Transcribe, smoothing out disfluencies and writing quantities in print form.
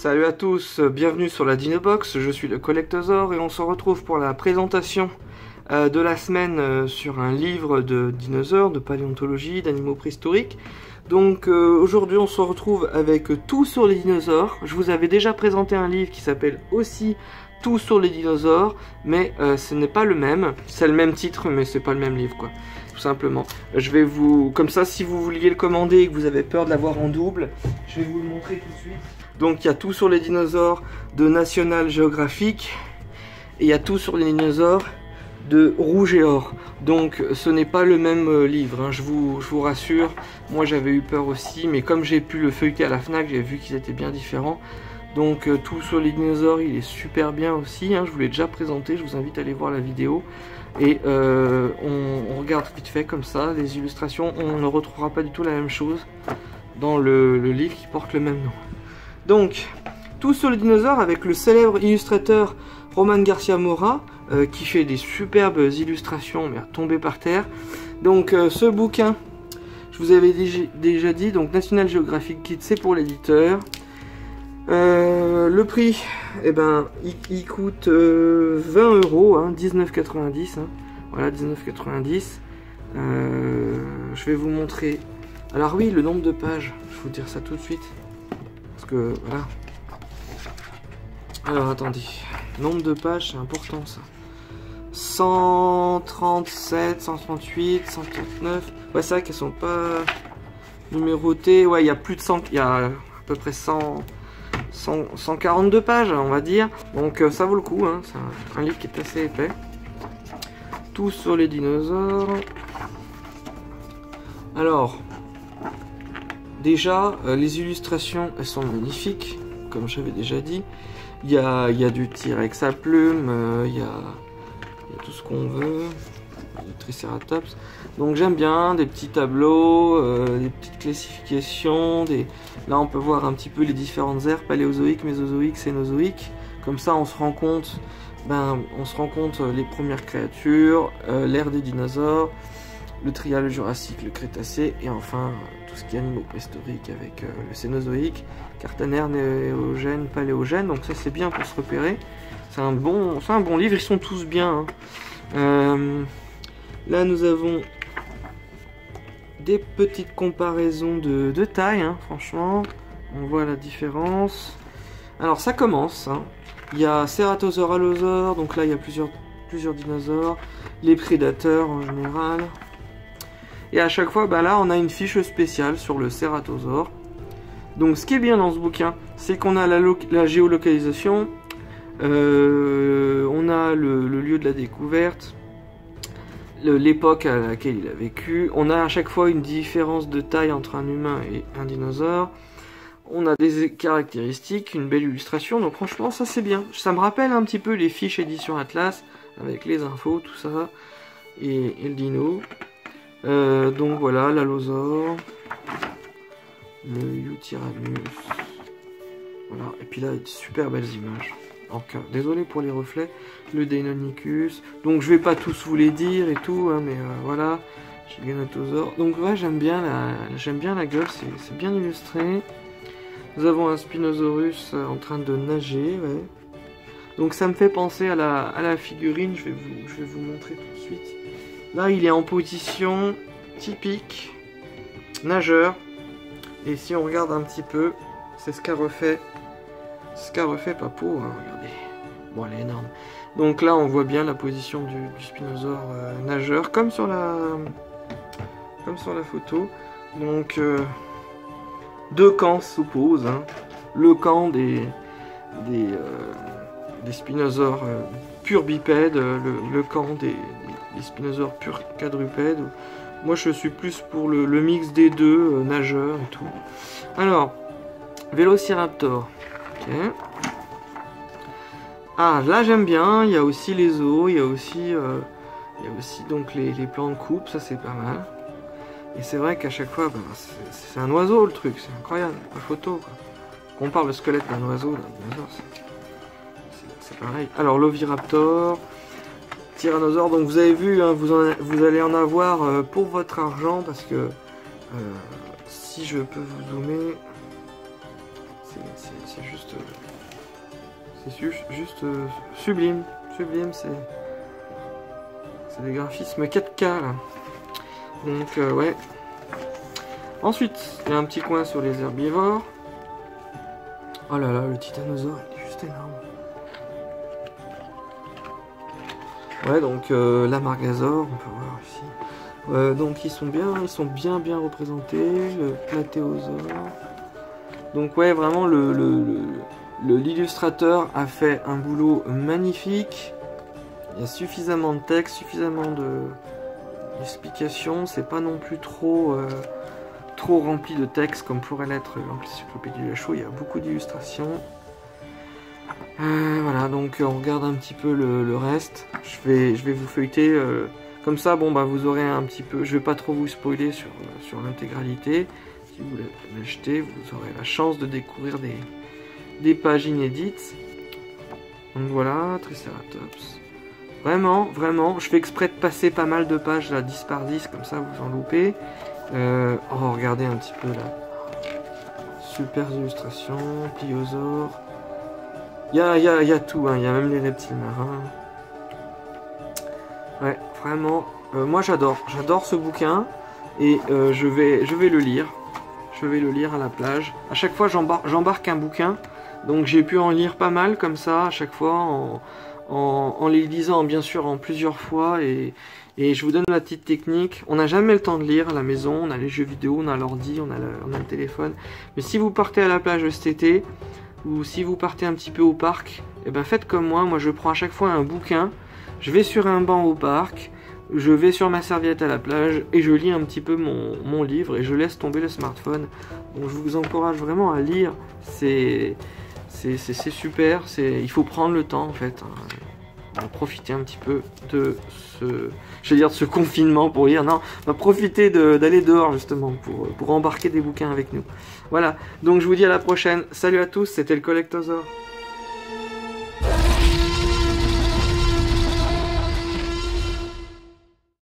Salut à tous, bienvenue sur la Dinobox, je suis le Collectosaur et on se retrouve pour la présentation de la semaine sur un livre de dinosaures, de paléontologie, d'animaux préhistoriques. Donc aujourd'hui on se retrouve avec Tout sur les dinosaures. Je vous avais déjà présenté un livre qui s'appelle aussi Tout sur les dinosaures, mais ce n'est pas le même. C'est le même titre mais c'est pas le même livre quoi, tout simplement. Je vais vous, comme ça si vous vouliez le commander et que vous avez peur de l'avoir en double, je vais vous le montrer tout de suite. Donc il y a Tout sur les dinosaures de National Geographic et il y a Tout sur les dinosaures de Rouge et Or. Donc ce n'est pas le même livre, hein, je vous rassure. Moi j'avais eu peur aussi, mais comme j'ai pu le feuilleter à la FNAC, j'ai vu qu'ils étaient bien différents. Donc Tout sur les dinosaures, il est super bien aussi, hein, je vous l'ai déjà présenté, je vous invite à aller voir la vidéo. Et on regarde vite fait comme ça, les illustrations, on ne retrouvera pas du tout la même chose dans le livre qui porte le même nom. Donc, Tout sur les dinosaures avec le célèbre illustrateur Roman Garcia Mora, qui fait des superbes illustrations, mais à tomber par terre. Donc, ce bouquin, je vous avais déjà dit, donc National Geographic Kit, c'est pour l'éditeur. Le prix, eh ben, il coûte 20 €, hein, 19,90 €. Hein, voilà, 19,90 €. Je vais vous montrer. Alors oui, le nombre de pages, je vais vous dire ça tout de suite. Parce que, voilà. Alors, attendez. Nombre de pages, c'est important, ça. 137, 138, 139. Ouais, c'est vrai qu'elles sont pas numérotées. Ouais, il y a plus de 100... Il y a à peu près 142 pages, on va dire. Donc, ça vaut le coup, hein. C'est un livre qui est assez épais. Tout sur les dinosaures. Alors... Déjà, les illustrations, elles sont magnifiques, comme j'avais déjà dit. Il y a du T-Rex à plumes, il y a tout ce qu'on veut, du Triceratops. Donc j'aime bien, des petits tableaux, des petites classifications. Là, on peut voir un petit peu les différentes ères, paléozoïques, mésozoïques, cénozoïques. Comme ça, on se rend compte, les premières créatures, l'ère des dinosaures, le Trias, le Jurassique, le Crétacé, et enfin tout ce qui est animaux préhistoriques avec le Cénozoïque, Quaternaire, Néogène, Paléogène. Donc ça c'est bien pour se repérer. C'est un bon livre, ils sont tous bien. Hein. Là nous avons des petites comparaisons de taille, hein, franchement. On voit la différence. Alors ça commence. Hein. Il y a Ceratosaure, Allosaure, donc là il y a plusieurs dinosaures, les prédateurs en général. Et à chaque fois, bah là, on a une fiche spéciale sur le Ceratosaure. Donc, ce qui est bien dans ce bouquin, c'est qu'on a la géolocalisation, on a le lieu de la découverte, l'époque à laquelle il a vécu. On a à chaque fois une différence de taille entre un humain et un dinosaure. On a des caractéristiques, une belle illustration. Donc, franchement, ça c'est bien. Ça me rappelle un petit peu les fiches édition Atlas avec les infos, tout ça, et le dino. Donc voilà, l'Allosaure, le Eutyrannus, voilà, et puis là, super belles images. Donc, désolé pour les reflets, le Deinonychus, donc je vais pas tous vous les dire et tout, hein, mais voilà, Giganotosaure. Donc ouais, j'aime bien la gueule, c'est bien illustré. Nous avons un Spinosaurus en train de nager, ouais. Donc ça me fait penser à la figurine, je vais vous montrer tout de suite. Là, il est en position typique nageur. Et si on regarde un petit peu, c'est ce qu'a refait Papou. Hein, regardez. Bon, elle est énorme. Donc là, on voit bien la position du Spinosaure nageur, comme sur la photo. Donc, deux camps s'opposent. Hein. Le camp des Spinosaures purs bipèdes, le camp des spinosaures purs quadrupèdes. Moi je suis plus pour le mix des deux, nageurs et tout. Alors, Vélociraptor. Ok. Ah là j'aime bien, il y a aussi les os, il y a aussi donc les plans de coupe, ça c'est pas mal. Et c'est vrai qu'à chaque fois, bah, c'est un oiseau le truc, c'est incroyable, la photo quoi. On parle le squelette d'un oiseau, c'est pareil. Alors l'Oviraptor, Tyrannosaure, donc vous avez vu, hein, vous allez en avoir pour votre argent, parce que si je peux vous zoomer, c'est c'est juste... juste sublime. Sublime, c'est des graphismes 4K là. Donc ouais. Ensuite, il y a un petit coin sur les herbivores. Oh là là, le titanosaure, il est juste énorme. Ouais, donc la margasaure, on peut voir ici. Donc ils sont bien représentés. Le platéosaure. Donc ouais, vraiment l'illustrateur a fait un boulot magnifique. Il y a suffisamment de texte, suffisamment d'explications. C'est pas non plus trop rempli de texte comme pourrait l'être l'encyclopédie du Lachaud. Il y a beaucoup d'illustrations. Voilà, donc on regarde un petit peu le reste. Je vais vous feuilleter comme ça. Bon bah vous aurez un petit peu. Je vais pas trop vous spoiler sur l'intégralité. Si vous l'achetez, vous aurez la chance de découvrir des pages inédites. Donc voilà, Triceratops. Vraiment, je fais exprès de passer pas mal de pages là, 10 par 10, comme ça vous en loupez. Oh, regardez un petit peu là. Super illustrations, pliosaures. Il y a tout, hein. Il y a même les reptiles marins. Ouais, vraiment. Moi j'adore ce bouquin et je vais le lire. Je vais le lire à la plage. À chaque fois j'embarque un bouquin, donc j'ai pu en lire pas mal comme ça à chaque fois en les lisant bien sûr en plusieurs fois et je vous donne la petite technique. On n'a jamais le temps de lire à la maison, on a les jeux vidéo, on a l'ordi, on a le téléphone. Mais si vous partez à la plage cet été ou si vous partez un petit peu au parc, et ben faites comme moi je prends à chaque fois un bouquin, je vais sur un banc au parc, je vais sur ma serviette à la plage et je lis un petit peu mon livre et je laisse tomber le smartphone. Donc je vous encourage vraiment à lire, c'est super, il faut prendre le temps en fait, on va profiter un petit peu de ce confinement pour lire, non, on va profiter d'aller dehors justement pour embarquer des bouquins avec nous. Voilà, donc je vous dis à la prochaine, salut à tous, c'était le Collectosaure.